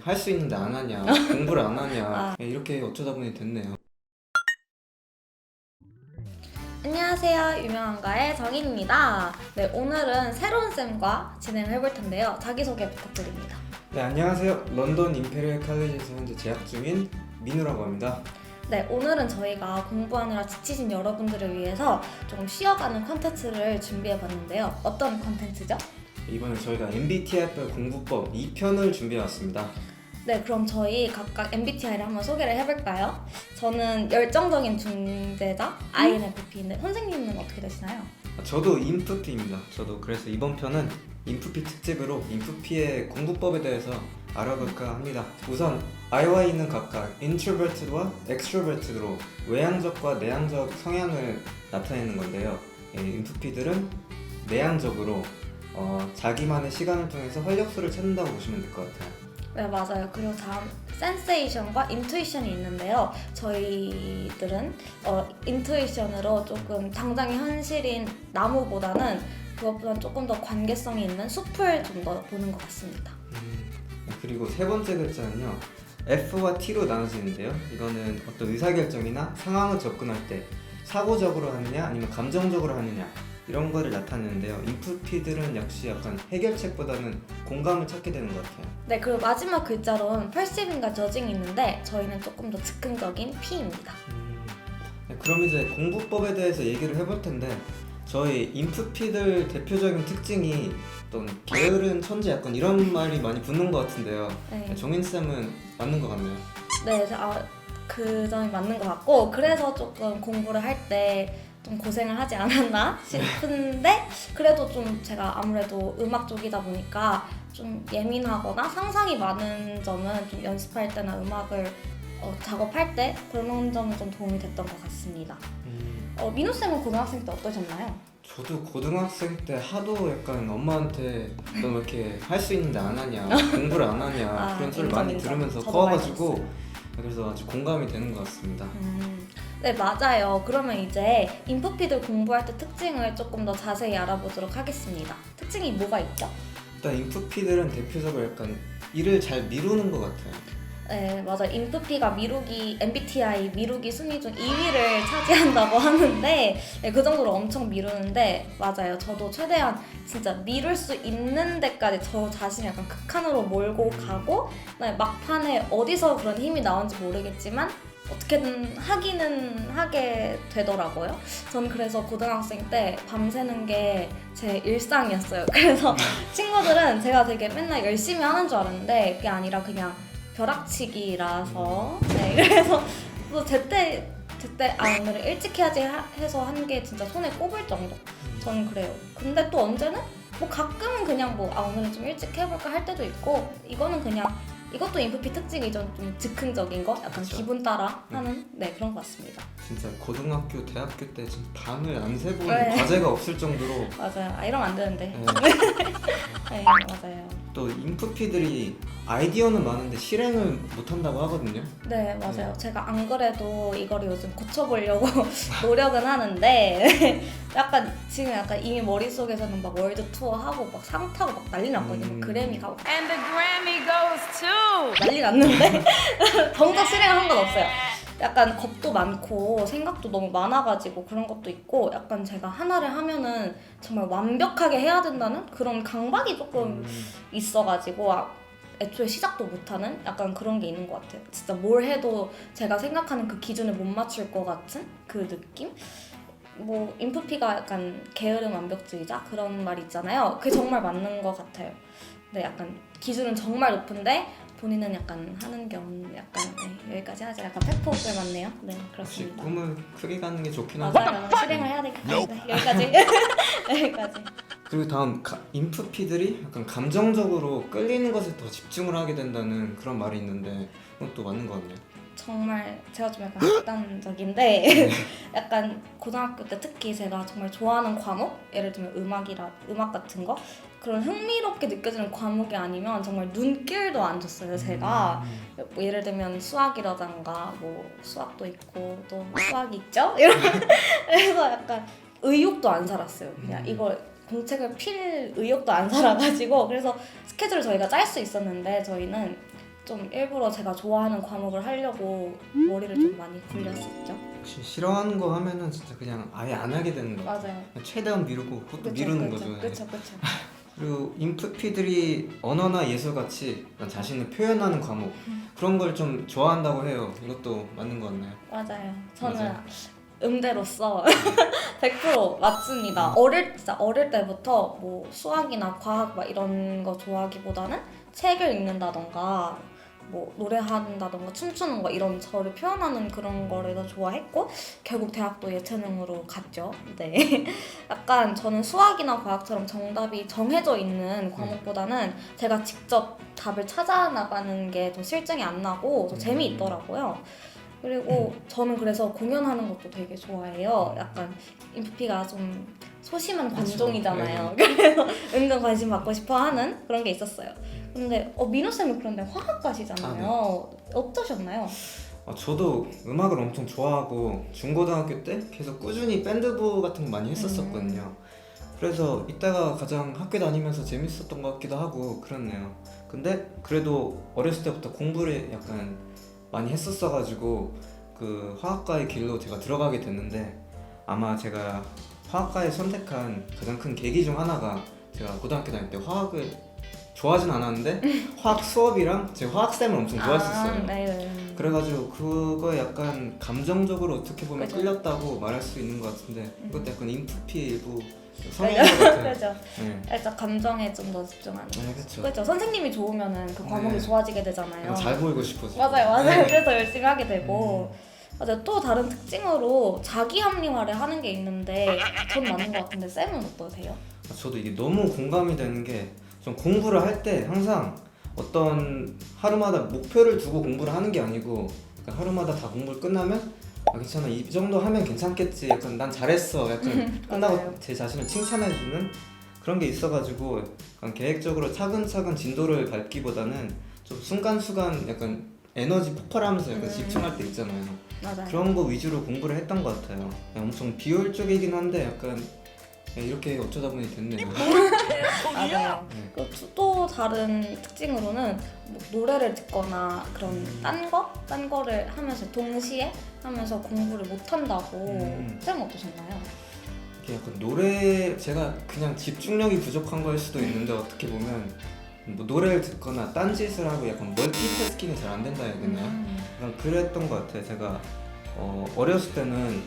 할 수 있는데 안 하냐, 공부를 안 하냐, 이렇게 어쩌다 보니 됐네요. 안녕하세요. 유명한가의 정인입니다. 네, 오늘은 새로운 쌤과 진행을 해볼 텐데요. 자기소개 부탁드립니다. 네, 안녕하세요. 런던 임페리얼 칼리지에서 현재 재학 중인 민우라고 합니다. 네, 오늘은 저희가 공부하느라 지치신 여러분들을 위해서 조금 쉬어가는 콘텐츠를 준비해봤는데요. 어떤 콘텐츠죠? 이번에 저희가 MBTI별 공부법 2편을 준비해왔습니다. 네, 그럼 저희 각각 MBTI를 한번 소개를 해볼까요? 저는 열정적인 중재자 INFP인데 선생님은 어떻게 되시나요? 저도 인프피입니다. 저도 그래서 이번 편은 인프피 특집으로 인프피의 공부법에 대해서 알아볼까 합니다. 우선 IY는 각각 인트로버트와 엑스트로버트로 외향적과 내향적 성향을 나타내는 건데요. 인프피들은 내향적으로 자기만의 시간을 통해서 활력소를 찾는다고 보시면 될 것 같아요. 네, 맞아요. 그리고 다음 센세이션과 인투이션이 있는데요. 저희들은 인투이션으로 조금 당장의 현실인 나무보다는 그것보다는 조금 더 관계성이 있는 숲을 좀 더 보는 것 같습니다. 그리고 세 번째 글자는요, F와 T로 나눠지는데요. 이거는 어떤 의사결정이나 상황을 접근할 때 사고적으로 하느냐 아니면 감정적으로 하느냐 이런 거를 나타내는데요. 인프피들은 역시 약간 해결책보다는 공감을 찾게 되는 것 같아요. 네, 그리고 마지막 글자로는 perceiveing과 judging이 있는데 저희는 조금 더 즉흥적인 P입니다. 네, 그럼 이제 공부법에 대해서 얘기를 해볼 텐데, 저희 인프피들 대표적인 특징이 어떤 게으른 천재 약간 이런 말이 많이 붙는 것 같은데요. 네, 정인쌤은 맞는 것 같나요? 네, 그 점이 맞는 것 같고 그래서 조금 공부를 할 때 좀 고생을 하지 않았나 싶은데 그래도 좀 제가 아무래도 음악 쪽이다 보니까 좀 예민하거나 상상이 많은 점은 좀 연습할 때나 음악을 작업할 때 그런 점은 좀 도움이 됐던 것 같습니다. 민우쌤은 고등학생 때 어떠셨나요? 저도 고등학생 때 하도 약간 엄마한테 너 왜 이렇게 할 수 있는데 안 하냐, 공부를 안 하냐 그런 소리를 많이 들으면서 저도 커와가지고 많이 그래서 아주 공감이 되는 것 같습니다. 네, 맞아요. 그러면 이제 인프피들 공부할 때 특징을 조금 더 자세히 알아보도록 하겠습니다. 특징이 뭐가 있죠? 일단 인프피들은 대표적으로 약간 일을 잘 미루는 것 같아요. 네, 맞아요. 인프피가 MBTI 미루기 순위 중 2위를 차지한다고 하는데 네, 그 정도로 엄청 미루는데 맞아요. 저도 최대한 진짜 미룰 수 있는 데까지 저 자신을 약간 극한으로 몰고 가고 막판에 어디서 그런 힘이 나온지 모르겠지만 어떻게든 하기는 하게 되더라고요. 전 그래서 고등학생 때 밤새는 게 제 일상이었어요. 그래서 친구들은 제가 되게 맨날 열심히 하는 줄 알았는데 그게 아니라 그냥 벼락치기라서 네, 그래서 또 제때 오늘은 일찍 해야지 해서 한 게 진짜 손에 꼽을 정도. 저는 그래요. 근데 또 언제는 뭐 가끔은 그냥 오늘은 좀 일찍 해볼까 할 때도 있고 이거는 그냥 이것도 인프피 특징이죠. 좀 즉흥적인 거, 약간 그쵸. 기분 따라 하는 그런 것 같습니다. 진짜 고등학교, 대학교 때 진짜 밤을 안 새본 네. 과제가 없을 정도로 맞아요. 이러면 안 되는데. 네. 네, 맞아요. 또 인프피들이 아이디어는 많은데 실행을 못한다고 하거든요. 네, 맞아요. 제가 안 그래도 이거를 요즘 고쳐보려고 노력은 하는데 지금 이미 머릿속에서는 막 월드 투어 하고 막 상 타고 막 난리 났거든요. 막 그래미 가고 And the Grammy goes to 난리 났는데 정작 실행한 건 없어요. 약간 겁도 많고 생각도 너무 많아가지고 그런 것도 있고 약간 제가 하나를 하면은 정말 완벽하게 해야 된다는 그런 강박이 조금 있어가지고 애초에 시작도 못하는 약간 그런 게 있는 것 같아요. 진짜 뭘 해도 제가 생각하는 그 기준을 못 맞출 것 같은 그 느낌? 뭐 인프피가 약간 게으름 완벽주의자 그런 말 있잖아요. 그게 정말 맞는 것 같아요. 네, 약간 기준은 정말 높은데 본인은 약간 하는 게 없는 약간 여기까지 하자. 약간 팩폭을 맞네요. 네, 역시 그렇습니다. 꿈을 크게 가는 게 좋긴 하죠. 맞아요. 실행을 해야 되니까 네, 여기까지. 여기까지. 그리고 다음 인프피들이 약간 감정적으로 끌리는 것에 더 집중을 하게 된다는 그런 말이 있는데 그건 또 맞는 것 같네요. 정말 제가 좀 약간 극단적인데 약간 고등학교 때 특히 제가 정말 좋아하는 과목 예를 들면 음악 같은 거 그런 흥미롭게 느껴지는 과목이 아니면 정말 눈길도 안 줬어요. 제가 뭐 예를 들면 수학이라던가 뭐 수학도 있고 또 수학이 있죠? 그래서 약간 의욕도 안 살았어요. 그냥 이걸 공책을 필 의욕도 안 살아가지고 그래서 스케줄을 저희가 짤 수 있었는데 저희는 좀 일부러 제가 좋아하는 과목을 하려고 머리를 좀 많이 굴렸었죠. 혹시 싫어하는 거 하면은 진짜 그냥 아예 안 하게 되는 거 같아요. 맞아요. 최대한 미루고 그것도 미루는 거죠. 네. 그쵸. 그리고 인프피들이 언어나 예술같이 자신을 표현하는 과목 그런 걸 좀 좋아한다고 해요. 이것도 맞는 거 같나요? 맞아요. 저는 맞아요. 음대로서 100% 맞습니다. 진짜 어릴 때부터 뭐 수학이나 과학 막 이런 거 좋아하기보다는 책을 읽는다던가 뭐 노래한다던가 춤추는 거 이런 저를 표현하는 그런 거를 더 좋아했고 결국 대학도 예체능으로 갔죠. 네. 약간 저는 수학이나 과학처럼 정답이 정해져 있는 과목보다는 제가 직접 답을 찾아 나가는 게 더 실증이 안 나고 더 재미있더라고요. 그리고 저는 그래서 공연하는 것도 되게 좋아해요. 약간 인프피가 좀 소심한 관종이잖아요. 그래서 은근 관심 받고 싶어 하는 그런 게 있었어요. 근데 민호쌤은 그런데 화학과시잖아요. 어떠셨나요? 저도 음악을 엄청 좋아하고 중고등학교 때 계속 꾸준히 밴드부 같은 거 많이 했었거든요. 그래서 이때가 가장 학교 다니면서 재밌었던 것 같기도 하고 그렇네요. 근데 그래도 어렸을 때부터 공부를 약간 많이 했었어가지고 그 화학과의 길로 제가 들어가게 됐는데 아마 제가 화학과에 선택한 가장 큰 계기 중 하나가 제가 고등학교 다닐 때 화학을 좋아하진 않았는데 화학 수업이랑 제 화학쌤을 엄청 좋아했었어요. 네. 그래가지고 그거에 약간 감정적으로 어떻게 보면 그죠. 끌렸다고 말할 수 있는 것 같은데 이것도 약간 인프피 일부 성향인 것 같아요. 그죠. 네. 살짝 감정에 좀 더 집중하는. 네, 그렇죠. 그렇죠. 선생님이 좋으면은 그 과목이 네. 좋아지게 되잖아요. 잘 보이고 싶어서. 맞아요. 네. 그래서 열심히 하게 되고. 맞아요. 또 다른 특징으로 자기 합리화를 하는 게 있는데 전 맞는 것 같은데 쌤은 어떠세요? 저도 이게 너무 공감이 되는 게 좀 공부를 할 때 항상 어떤 하루마다 목표를 두고 공부를 하는 게 아니고 약간 하루마다 다 공부를 끝나면 괜찮아 이 정도 하면 괜찮겠지 약간 난 잘했어 약간 끝나고 맞아요. 제 자신을 칭찬해주는 그런 게 있어가지고 약간 계획적으로 차근차근 진도를 밟기보다는 좀 순간순간 약간 에너지 폭발하면서 약간 집중할 때 있잖아요. 맞아요. 그런 거 위주로 공부를 했던 것 같아요. 엄청 비효율적이긴 한데 약간 이렇게 어쩌다 보니 됐네요. 맞아요. 네. 그리고 또 다른 특징으로는 뭐 노래를 듣거나 그런 딴 거를 하면서 동시에 하면서 공부를 못 한다고 쌤 어떠셨나요? 이게 약간 노래 제가 그냥 집중력이 부족한 거일 수도 있는데 어떻게 보면 뭐 노래를 듣거나 딴짓을 하고 약간 멀티태스킹이 잘 안 된다 해야 되나요? 약간 그랬던 것 같아요. 제가 어렸을 때는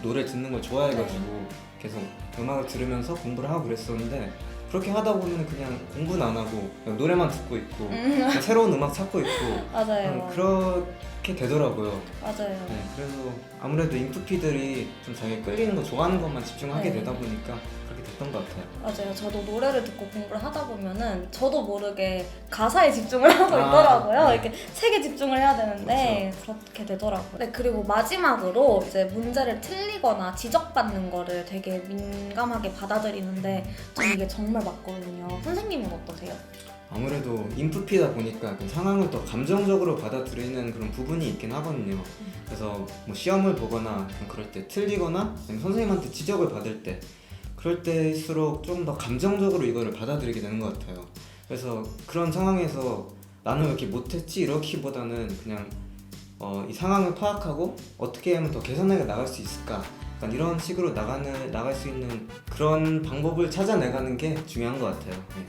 노래 듣는 걸 좋아해가지고 계속 음악을 들으면서 공부를 하고 그랬었는데 그렇게 하다 보면 그냥 공부는 안 하고 그냥 노래만 듣고 있고 그냥 새로운 음악 찾고 있고 맞아요. 그렇게 되더라고요. 맞아요. 네, 그래서 아무래도 인프피들이 좀 자기 끌리는 거 좋아하는 것만 집중하게 네. 되다 보니까 그렇게 됐던 것 같아요. 맞아요. 저도 노래를 듣고 공부를 하다 보면은 저도 모르게 가사에 집중을 하고 아, 있더라고요. 네. 이렇게 책에 집중을 해야 되는데 그렇게 되더라고요. 네, 그리고 마지막으로 이제 문제를 틀리거나 지적받는 거를 되게 민감하게 받아들이는데 전 이게 정말 맞거든요. 선생님은 어떠세요? 아무래도 인프피다 보니까 그 상황을 더 감정적으로 받아들이는 그런 부분이 있긴 하거든요. 그래서 뭐 시험을 보거나 그럴 때 틀리거나 아니면 선생님한테 지적을 받을 때 그럴 때일수록 좀 더 감정적으로 이거를 받아들이게 되는 것 같아요. 그래서 그런 상황에서 나는 왜 이렇게 못했지 이렇기보다는 그냥 이 상황을 파악하고 어떻게 하면 더 개선해 나갈 수 있을까 약간 이런 식으로 나갈 수 있는 그런 방법을 찾아내가는 게 중요한 것 같아요. 네.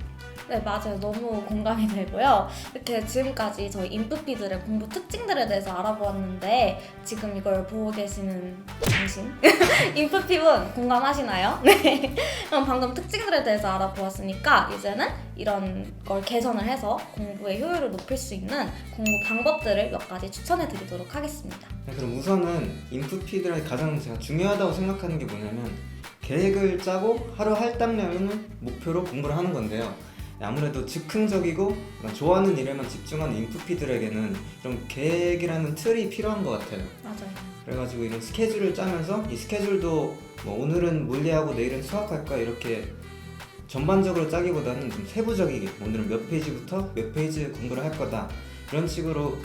네, 맞아요. 너무 공감이 되고요. 이렇게 지금까지 저희 인프피들의 공부 특징들에 대해서 알아보았는데 지금 이걸 보고 계시는 당신 인프피분 공감하시나요? 네. 그럼 방금 특징들에 대해서 알아보았으니까 이제는 이런 걸 개선을 해서 공부의 효율을 높일 수 있는 공부 방법들을 몇 가지 추천해 드리도록 하겠습니다. 네, 그럼 우선은 인프피들의 가장 제가 중요하다고 생각하는 게 뭐냐면 계획을 짜고 하루 할당량을 목표로 공부를 하는 건데요. 아무래도 즉흥적이고 좋아하는 일에만 집중하는 인프피들에게는 이런 계획이라는 틀이 필요한 것 같아요. 맞아요. 그래가지고 이런 스케줄을 짜면서 이 스케줄도 뭐 오늘은 물리하고 내일은 수학할까 이렇게 전반적으로 짜기보다는 좀 세부적이게 오늘은 몇 페이지부터 몇 페이지 공부를 할 거다 이런 식으로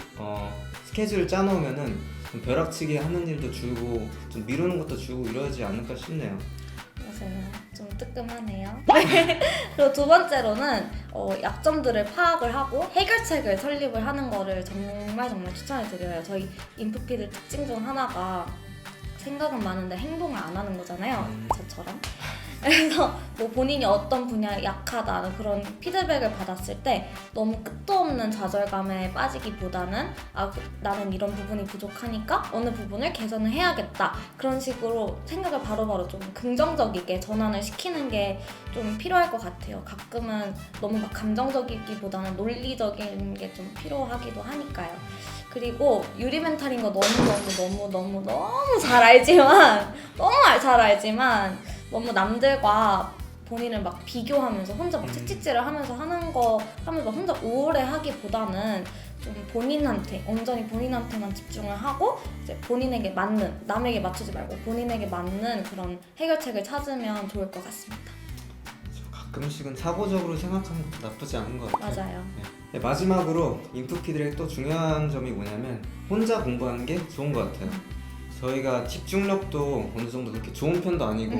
스케줄을 짜놓으면은 좀 벼락치기 하는 일도 줄고 좀 미루는 것도 줄고 이러지 않을까 싶네요. 맞아요. 좀 뜨끔하네요. 그리고 두 번째로는 약점들을 파악을 하고 해결책을 설립을 하는 거를 정말 추천을 드려요. 저희 인프피드 특징 중 하나가 생각은 많은데 행동을 안 하는 거잖아요. 저처럼. 그래서 뭐 본인이 어떤 분야에 약하다는 그런 피드백을 받았을 때 너무 끝도 없는 좌절감에 빠지기보다는 나는 이런 부분이 부족하니까 어느 부분을 개선을 해야겠다. 그런 식으로 생각을 바로바로 좀 긍정적이게 전환을 시키는 게 좀 필요할 것 같아요. 가끔은 너무 막 감정적이기보다는 논리적인 게 좀 필요하기도 하니까요. 그리고 유리 멘탈인 거 너무 잘 알지만 너무 남들과 본인을 막 비교하면서 혼자 막 채찍질을 하면서 하면서 혼자 우울해하기보다는 좀 온전히 본인한테만 집중을 하고 이제 본인에게 맞는, 남에게 맞추지 말고 본인에게 맞는 그런 해결책을 찾으면 좋을 것 같습니다. 가끔씩은 사고적으로 생각하는 것도 나쁘지 않은 것 같아요. 맞아요. 네, 마지막으로 인프피들의 또 중요한 점이 뭐냐면 혼자 공부하는 게 좋은 것 같아요. 저희가 집중력도 어느 정도 그렇게 좋은 편도 아니고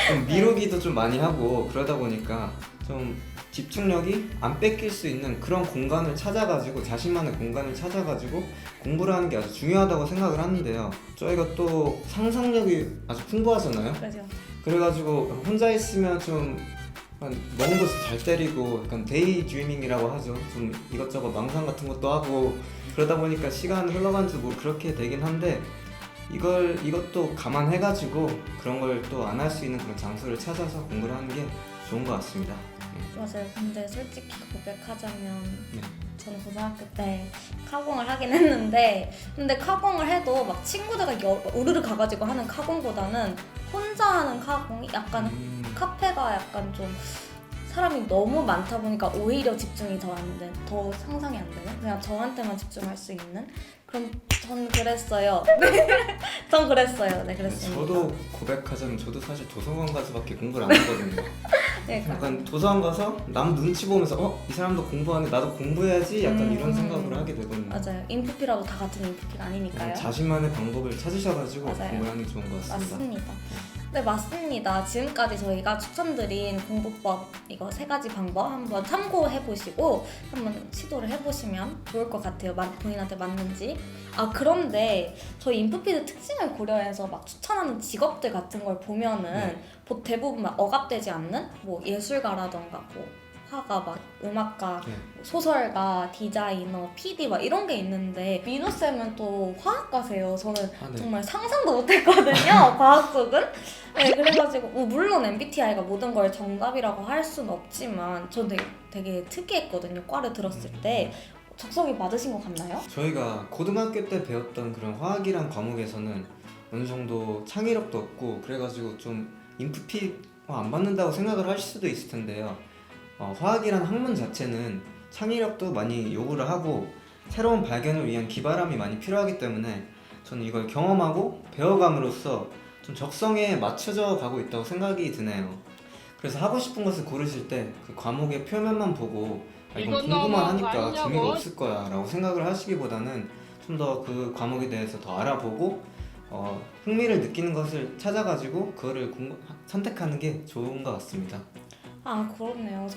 좀 미루기도 좀 많이 하고 그러다 보니까 좀 집중력이 안 뺏길 수 있는 그런 공간을 찾아가지고 자신만의 공간을 찾아가지고 공부를 하는 게 아주 중요하다고 생각을 하는데요. 저희가 또 상상력이 아주 풍부하잖아요. 그렇죠. 그래가지고 혼자 있으면 좀 멍도 잘 때리고 약간 데이 드리밍이라고 하죠. 좀 이것저것 망상 같은 것도 하고 그러다 보니까 시간 흘러간 줄 모르고 그렇게 되긴 한데 이것도 감안해가지고 그런 걸 또 안 할 수 있는 그런 장소를 찾아서 공부를 하는 게 좋은 것 같습니다. 맞아요. 근데 솔직히 고백하자면 네. 저는 고등학교 때 카공을 하긴 했는데 근데 카공을 해도 막 친구들과 우르르 가가지고 하는 카공보다는 혼자 하는 카공이 약간 카페가 약간 좀 사람이 너무 많다 보니까 오히려 집중이 더 상상이 안 되는 그냥 저한테만 집중할 수 있는 그럼 전 그랬어요. 전 그랬어요. 네, 그랬습니다. 저도 고백하자면 저도 사실 도서관 가서밖에 공부를 안 했거든요. 그러니까. 약간 도서관 가서 남 눈치 보면서 이 사람도 공부하네 나도 공부해야지 약간 이런 생각을 하게 되거든요. 맞아요. 인프피라도 다 같은 인프피가 아니니까요. 자신만의 방법을 찾으셔가지고 맞아요. 공부를 하는 게 좋은 것 같습니다. 맞습니다. 네, 맞습니다. 지금까지 저희가 추천드린 공부법 이거 3가지 방법 한번 참고해보시고 한번 시도를 해보시면 좋을 것 같아요. 본인한테 맞는지. 그런데 저희 인프피드 특징을 고려해서 막 추천하는 직업들 같은 걸 보면은 대부분 막 억압되지 않는 뭐 예술가라던가 뭐 화가, 막 음악가, 소설가, 디자이너, PD 막 이런 게 있는데 민우 쌤은 또 화학과세요. 저는 정말 상상도 못했거든요. 과학 쪽은. 네, 그래가지고 물론 MBTI가 모든 걸 정답이라고 할 수는 없지만 전 되게 특이했거든요. 과를 들었을 때. 적성이 맞으신 것 같나요? 저희가 고등학교 때 배웠던 그런 화학이란 과목에서는 어느 정도 창의력도 없고 그래가지고 좀 인프피와 안 맞는다고 생각을 하실 수도 있을 텐데요. 화학이란 학문 자체는 창의력도 많이 요구를 하고 새로운 발견을 위한 기발함이 많이 필요하기 때문에 저는 이걸 경험하고 배워감으로써 좀 적성에 맞춰져 가고 있다고 생각이 드네요. 그래서 하고 싶은 것을 고르실 때 그 과목의 표면만 보고 이건 공부만 하니까 재미가 없을 거야 라고 생각을 하시기보다는 좀 더 그 과목에 대해서 더 알아보고 흥미를 느끼는 것을 찾아가지고 그거를 선택하는 게 좋은 것 같습니다. 그렇네요.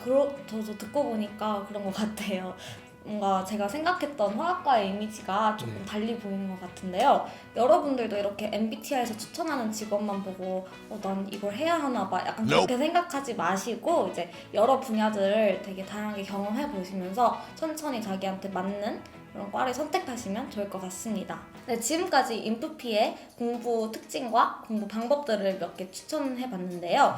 저도 듣고 보니까 그런 것 같아요. 뭔가 제가 생각했던 화학과의 이미지가 조금 달리 보이는 것 같은데요. 여러분들도 이렇게 MBTI에서 추천하는 직업만 보고 난 이걸 해야 하나 봐 약간 그렇게 생각하지 마시고 이제 여러 분야들을 되게 다양하게 경험해 보시면서 천천히 자기한테 맞는 그런 과를 선택하시면 좋을 것 같습니다. 네, 지금까지 인프피의 공부 특징과 공부 방법들을 몇 개 추천해봤는데요.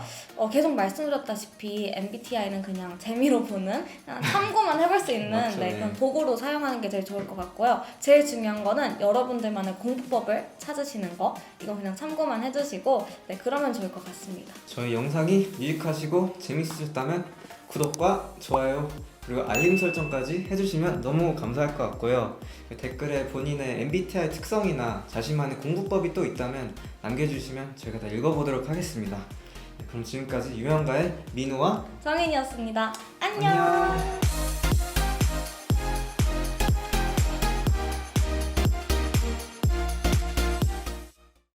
계속 말씀드렸다시피 MBTI는 그냥 재미로 보는 그냥 참고만 해볼 수 있는 그런 도구로 사용하는 게 제일 좋을 것 같고요. 제일 중요한 거는 여러분들만의 공부법을 찾으시는 거 이거 그냥 참고만 해주시고 그러면 좋을 것 같습니다. 저희 영상이 유익하시고 재밌으셨다면 구독과 좋아요 그리고 알림 설정까지 해주시면 너무 감사할 것 같고요. 댓글에 본인의 MBTI 특성이나 자신만의 공부법이 또 있다면 남겨주시면 저희가 다 읽어보도록 하겠습니다. 그럼 지금까지 유형가의 민우와 정인이었습니다. 안녕.